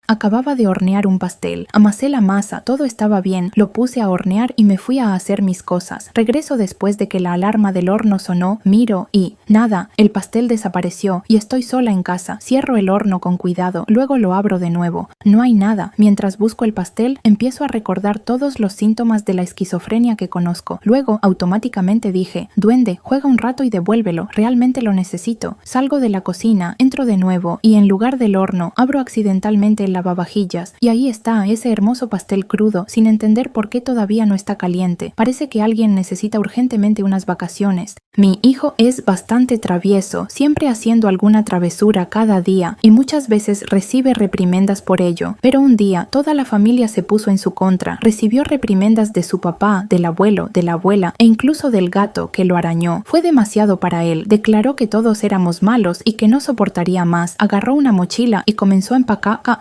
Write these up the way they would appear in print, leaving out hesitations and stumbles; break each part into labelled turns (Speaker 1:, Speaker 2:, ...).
Speaker 1: Acababa de hornear un pastel. Amasé la masa, todo estaba bien, lo puse a hornear y me fui a hacer mis cosas. Regreso después de que la alarma del horno sonó, miro y nada, el pastel desapareció y estoy sola en casa. Cierro el horno con cuidado, luego lo abro de nuevo. No hay nada. Mientras busco el pastel, empiezo a recordar todos los síntomas de la esquizofrenia que conozco. Luego, automáticamente dije, duende, juega un rato y devuélvelo, realmente lo necesito. Salgo de la cocina, entro de nuevo y en lugar del horno, abro accidentalmente el lavavajillas y ahí está ese hermoso pastel crudo, sin entender por qué todavía no está caliente. Parece que alguien necesita urgentemente unas vacaciones. Mi hijo es bastante travieso, siempre haciendo alguna travesura cada día y muchas veces recibe reprimendas por ello. Pero un día toda la familia se puso en su contra. Recibió reprimendas de su papá, del abuelo, de la abuela e incluso del gato que lo arañó. Fue demasiado para él. Declaró que todos éramos malos y que no soportaría más. Agarró una mochila y comenzó a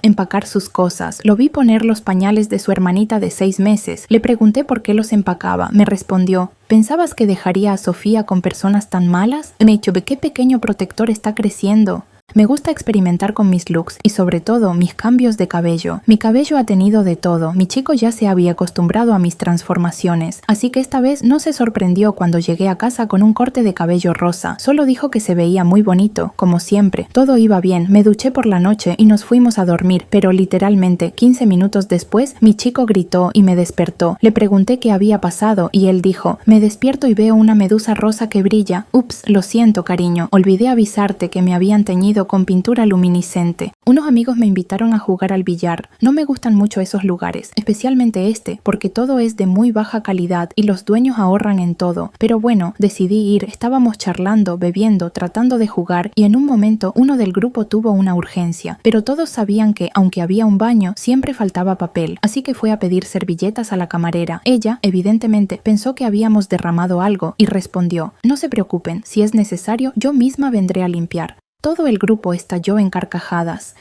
Speaker 1: empacar sus cosas. Lo vi poner los pañales de su hermanita de 6 meses. Le pregunté por qué los empacaba. Me respondió: ¿pensabas que dejaría a Sofía con personas tan malas? Me he dicho, ¿qué pequeño protector está creciendo? Me gusta experimentar con mis looks y sobre todo mis cambios de cabello. Mi cabello ha tenido de todo. Mi chico ya se había acostumbrado a mis transformaciones, así que esta vez no se sorprendió cuando llegué a casa con un corte de cabello rosa. Solo dijo que se veía muy bonito, como siempre. Todo iba bien. Me duché por la noche y nos fuimos a dormir, pero literalmente 15 minutos después mi chico gritó y me despertó. Le pregunté qué había pasado y él dijo: me despierto y veo una medusa rosa que brilla. Ups, lo siento, cariño. Olvidé avisarte que me habían teñido con pintura luminiscente. Unos amigos me invitaron a jugar al billar. No me gustan mucho esos lugares, especialmente este, porque todo es de muy baja calidad y los dueños ahorran en todo. Pero bueno, decidí ir. Estábamos charlando, bebiendo, tratando de jugar y en un momento uno del grupo tuvo una urgencia. Pero todos sabían que, aunque había un baño, siempre faltaba papel, así que fue a pedir servilletas a la camarera. Ella, evidentemente, pensó que habíamos derramado algo y respondió: no se preocupen, si es necesario, yo misma vendré a limpiar. Todo el grupo estalló en carcajadas.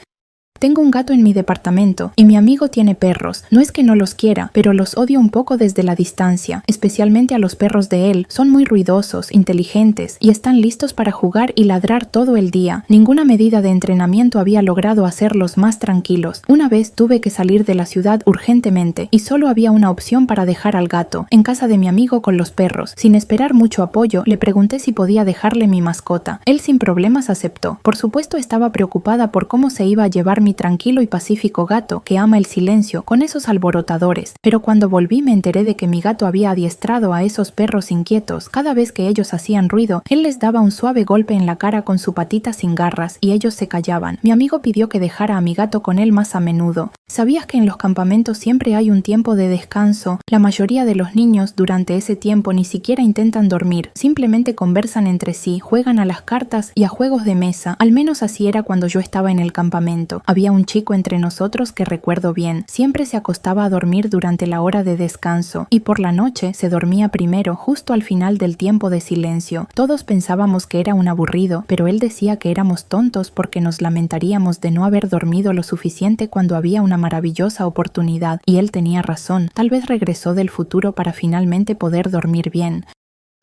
Speaker 1: Tengo un gato en mi departamento y mi amigo tiene perros. No es que no los quiera, pero los odio un poco desde la distancia, especialmente a los perros de él. Son muy ruidosos, inteligentes y están listos para jugar y ladrar todo el día. Ninguna medida de entrenamiento había logrado hacerlos más tranquilos. Una vez tuve que salir de la ciudad urgentemente y solo había una opción para dejar al gato, en casa de mi amigo con los perros. Sin esperar mucho apoyo, le pregunté si podía dejarle mi mascota. Él sin problemas aceptó. Por supuesto estaba preocupada por cómo se iba a llevar mi tranquilo y pacífico gato que ama el silencio con esos alborotadores, pero cuando volví me enteré de que mi gato había adiestrado a esos perros inquietos. Cada vez que ellos hacían ruido, él les daba un suave golpe en la cara con su patita sin garras y ellos se callaban. Mi amigo pidió que dejara a mi gato con él más a menudo. ¿Sabías que en los campamentos siempre hay un tiempo de descanso? La mayoría de los niños durante ese tiempo ni siquiera intentan dormir, simplemente conversan entre sí, juegan a las cartas y a juegos de mesa. Al menos así era cuando yo estaba en el campamento. Había un chico entre nosotros que recuerdo bien. Siempre se acostaba a dormir durante la hora de descanso y por la noche se dormía primero, justo al final del tiempo de silencio. Todos pensábamos que era un aburrido, pero él decía que éramos tontos porque nos lamentaríamos de no haber dormido lo suficiente cuando había una maravillosa oportunidad, y él tenía razón. Tal vez regresó del futuro para finalmente poder dormir bien.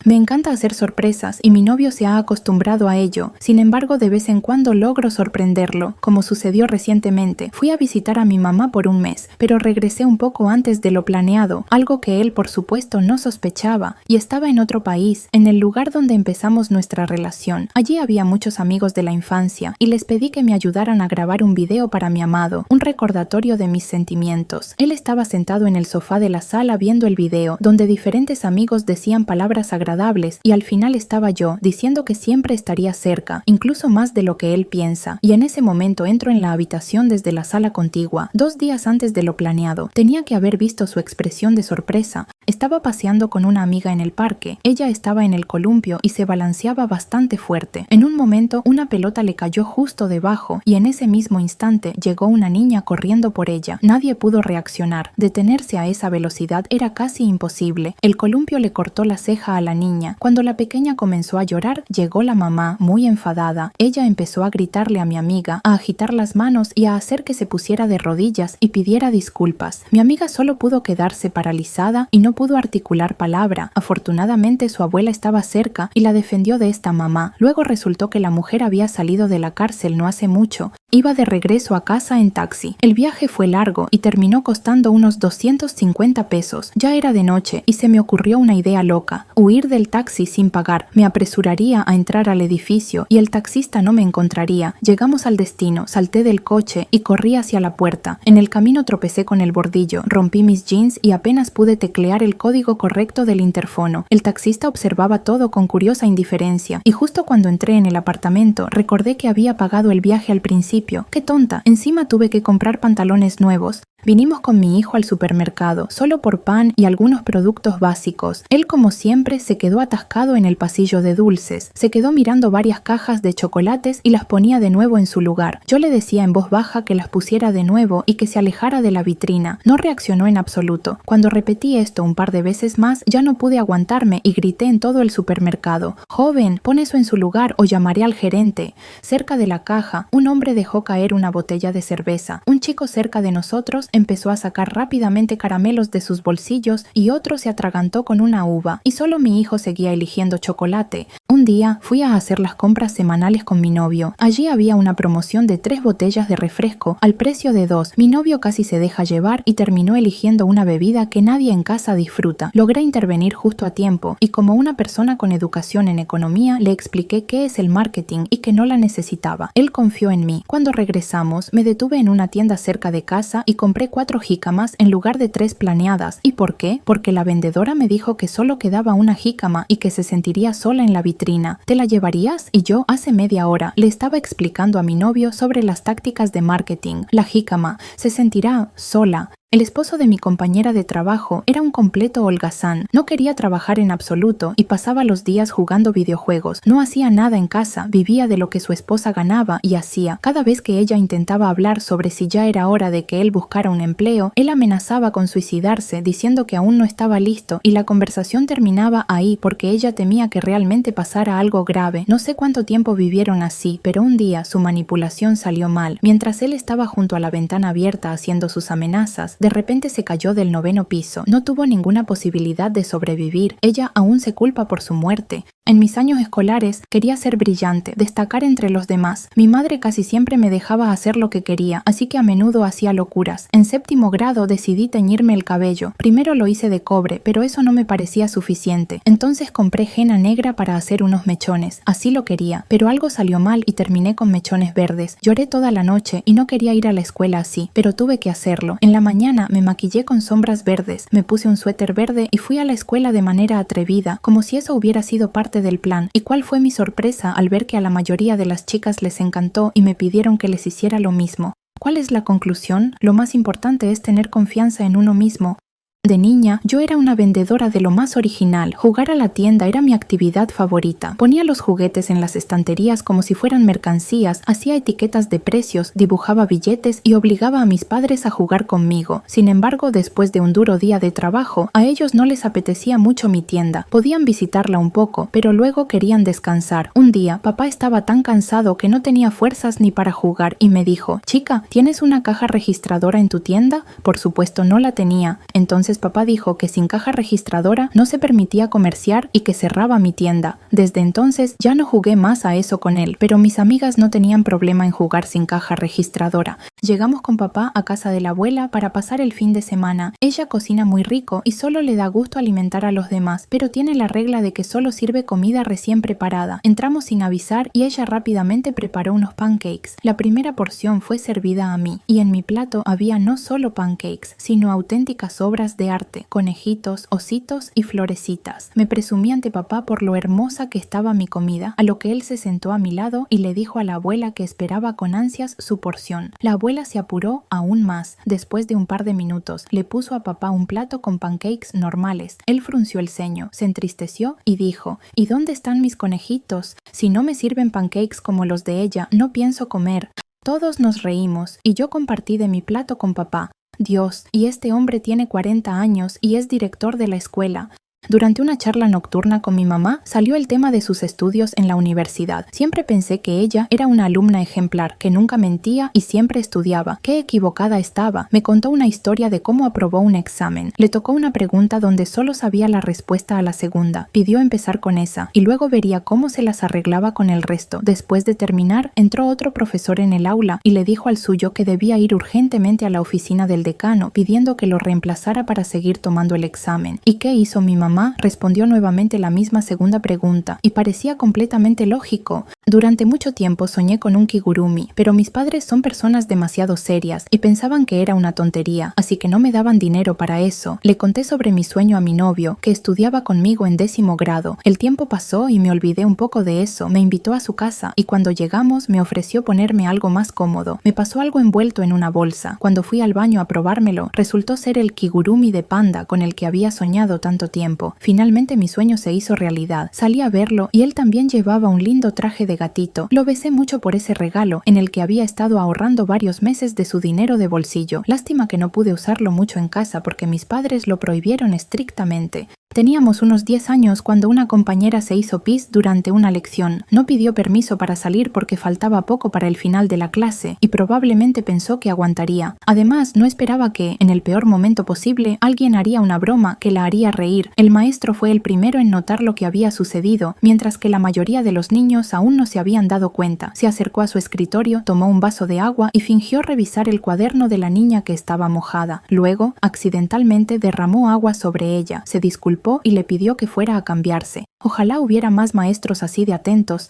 Speaker 1: Me encanta hacer sorpresas y mi novio se ha acostumbrado a ello. Sin embargo, de vez en cuando logro sorprenderlo, como sucedió recientemente. Fui a visitar a mi mamá por un mes, pero regresé un poco antes de lo planeado, algo que él por supuesto no sospechaba, y estaba en otro país, en el lugar donde empezamos nuestra relación. Allí había muchos amigos de la infancia y les pedí que me ayudaran a grabar un video para mi amado, un recordatorio de mis sentimientos. Él estaba sentado en el sofá de la sala viendo el video, donde diferentes amigos decían palabras agradables y al final estaba yo diciendo que siempre estaría cerca, incluso más de lo que él piensa, y en ese momento entro en la habitación desde la sala contigua, 2 días antes de lo planeado. Tenía que haber visto su expresión de sorpresa. Estaba paseando con una amiga en el parque. Ella estaba en el columpio y se balanceaba bastante fuerte. En un momento una pelota le cayó justo debajo y en ese mismo instante llegó una niña corriendo por ella. Nadie pudo reaccionar. Detenerse a esa velocidad era casi imposible. El columpio le cortó la ceja a la niña. Cuando la pequeña comenzó a llorar, llegó la mamá, muy enfadada. Ella empezó a gritarle a mi amiga, a agitar las manos y a hacer que se pusiera de rodillas y pidiera disculpas. Mi amiga solo pudo quedarse paralizada y no no pudo articular palabra. Afortunadamente su abuela estaba cerca y la defendió de esta mamá. Luego resultó que la mujer había salido de la cárcel no hace mucho. Iba de regreso a casa en taxi. El viaje fue largo y terminó costando unos 250 pesos. Ya era de noche y se me ocurrió una idea loca: huir del taxi sin pagar. Me apresuraría a entrar al edificio y el taxista no me encontraría. Llegamos al destino, salté del coche y corrí hacia la puerta. En el camino tropecé con el bordillo, rompí mis jeans y apenas pude teclear el código correcto del interfono. El taxista observaba todo con curiosa indiferencia y justo cuando entré en el apartamento recordé que había pagado el viaje al principio. ¡Qué tonta! Encima tuve que comprar pantalones nuevos. Vinimos con mi hijo al supermercado, solo por pan y algunos productos básicos. Él, como siempre, se quedó atascado en el pasillo de dulces. Se quedó mirando varias cajas de chocolates y las ponía de nuevo en su lugar. Yo le decía en voz baja que las pusiera de nuevo y que se alejara de la vitrina. No reaccionó en absoluto. Cuando repetí esto un par de veces más, ya no pude aguantarme y grité en todo el supermercado: «Joven, pon eso en su lugar o llamaré al gerente». Cerca de la caja, un hombre dejó caer una botella de cerveza. Un chico cerca de nosotros empezó a sacar rápidamente caramelos de sus bolsillos y otro se atragantó con una uva, y solo mi hijo seguía eligiendo chocolate. Un día fui a hacer las compras semanales con mi novio. Allí había una promoción de 3 botellas de refresco al precio de 2. Mi novio casi se deja llevar y terminó eligiendo una bebida que nadie en casa disfruta. Logré intervenir justo a tiempo y, como una persona con educación en economía, le expliqué qué es el marketing y que no la necesitaba. Él confió en mí. Cuando regresamos, me detuve en una tienda cerca de casa y compré 4 jícamas en lugar de 3 planeadas. ¿Y por qué? Porque la vendedora me dijo que solo quedaba una jícama y que se sentiría sola en la vitrina. ¿Te la llevarías? Y yo, hace media hora, le estaba explicando a mi novio sobre las tácticas de marketing. La jícama se sentirá sola. El esposo de mi compañera de trabajo era un completo holgazán. No quería trabajar en absoluto y pasaba los días jugando videojuegos. No hacía nada en casa, vivía de lo que su esposa ganaba y hacía. Cada vez que ella intentaba hablar sobre si ya era hora de que él buscara un empleo, él amenazaba con suicidarse, diciendo que aún no estaba listo, y la conversación terminaba ahí porque ella temía que realmente pasara algo grave. No sé cuánto tiempo vivieron así, pero un día su manipulación salió mal. Mientras él estaba junto a la ventana abierta haciendo sus amenazas, de repente se cayó del 9º piso. No tuvo ninguna posibilidad de sobrevivir. Ella aún se culpa por su muerte. En mis años escolares quería ser brillante, destacar entre los demás. Mi madre casi siempre me dejaba hacer lo que quería, así que a menudo hacía locuras. En 7º grado decidí teñirme el cabello. Primero lo hice de cobre, pero eso no me parecía suficiente. Entonces compré henna negra para hacer unos mechones. Así lo quería, pero algo salió mal y terminé con mechones verdes. Lloré toda la noche y no quería ir a la escuela así, pero tuve que hacerlo. En la mañana me maquillé con sombras verdes, me puse un suéter verde y fui a la escuela de manera atrevida, como si eso hubiera sido parte del plan. ¿Y cuál fue mi sorpresa al ver que a la mayoría de las chicas les encantó y me pidieron que les hiciera lo mismo? ¿Cuál es la conclusión? Lo más importante es tener confianza en uno mismo. De niña, yo era una vendedora de lo más original. Jugar a la tienda era mi actividad favorita. Ponía los juguetes en las estanterías como si fueran mercancías, hacía etiquetas de precios, dibujaba billetes y obligaba a mis padres a jugar conmigo. Sin embargo, después de un duro día de trabajo, a ellos no les apetecía mucho mi tienda. Podían visitarla un poco, pero luego querían descansar. Un día, papá estaba tan cansado que no tenía fuerzas ni para jugar y me dijo: «Chica, ¿tienes una caja registradora en tu tienda?». Por supuesto no la tenía. Entonces papá dijo que sin caja registradora no se permitía comerciar y que cerraba mi tienda. Desde entonces ya no jugué más a eso con él, pero mis amigas no tenían problema en jugar sin caja registradora. Llegamos con papá a casa de la abuela para pasar el fin de semana. Ella cocina muy rico y solo le da gusto alimentar a los demás, pero tiene la regla de que solo sirve comida recién preparada. Entramos sin avisar y ella rápidamente preparó unos pancakes. La primera porción fue servida a mí y en mi plato había no solo pancakes, sino auténticas obras de arte, conejitos, ositos y florecitas. Me presumí ante papá por lo hermosa que estaba mi comida, a lo que él se sentó a mi lado y le dijo a la abuela que esperaba con ansias su porción. La abuela se apuró aún más. Después de un par de minutos, le puso a papá un plato con pancakes normales. Él frunció el ceño, se entristeció y dijo: «¿Y dónde están mis conejitos? Si no me sirven pancakes como los de ella, no pienso comer». Todos nos reímos y yo compartí de mi plato con papá. Dios, y este hombre tiene 40 años y es director de la escuela. Durante una charla nocturna con mi mamá salió el tema de sus estudios en la universidad. Siempre pensé que ella era una alumna ejemplar, que nunca mentía y siempre estudiaba. Qué equivocada estaba. Me contó una historia de cómo aprobó un examen. Le tocó una pregunta donde solo sabía la respuesta a la segunda. Pidió empezar con esa y luego vería cómo se las arreglaba con el resto. Después de terminar, entró otro profesor en el aula y le dijo al suyo que debía ir urgentemente a la oficina del decano pidiendo que lo reemplazara para seguir tomando el examen. ¿Y qué hizo mi mamá? Respondió nuevamente la misma segunda pregunta y parecía completamente lógico. Durante mucho tiempo soñé con un kigurumi, pero mis padres son personas demasiado serias y pensaban que era una tontería, así que no me daban dinero para eso. Le conté sobre mi sueño a mi novio, que estudiaba conmigo en 10º grado. El tiempo pasó y me olvidé un poco de eso. Me invitó a su casa y cuando llegamos me ofreció ponerme algo más cómodo. Me pasó algo envuelto en una bolsa. Cuando fui al baño a probármelo, resultó ser el kigurumi de panda con el que había soñado tanto tiempo. Finalmente mi sueño se hizo realidad. Salí a verlo y él también llevaba un lindo traje de gatito. Lo besé mucho por ese regalo, en el que había estado ahorrando varios meses de su dinero de bolsillo. Lástima que no pude usarlo mucho en casa porque mis padres lo prohibieron estrictamente. Teníamos unos 10 años cuando una compañera se hizo pis durante una lección. No pidió permiso para salir porque faltaba poco para el final de la clase y probablemente pensó que aguantaría. Además, no esperaba que, en el peor momento posible, alguien haría una broma que la haría reír. El maestro fue el primero en notar lo que había sucedido, mientras que la mayoría de los niños aún no se habían dado cuenta. Se acercó a su escritorio, tomó un vaso de agua y fingió revisar el cuaderno de la niña que estaba mojada. Luego, accidentalmente, derramó agua sobre ella. Se disculpó y le pidió que fuera a cambiarse. Ojalá hubiera más maestros así de atentos.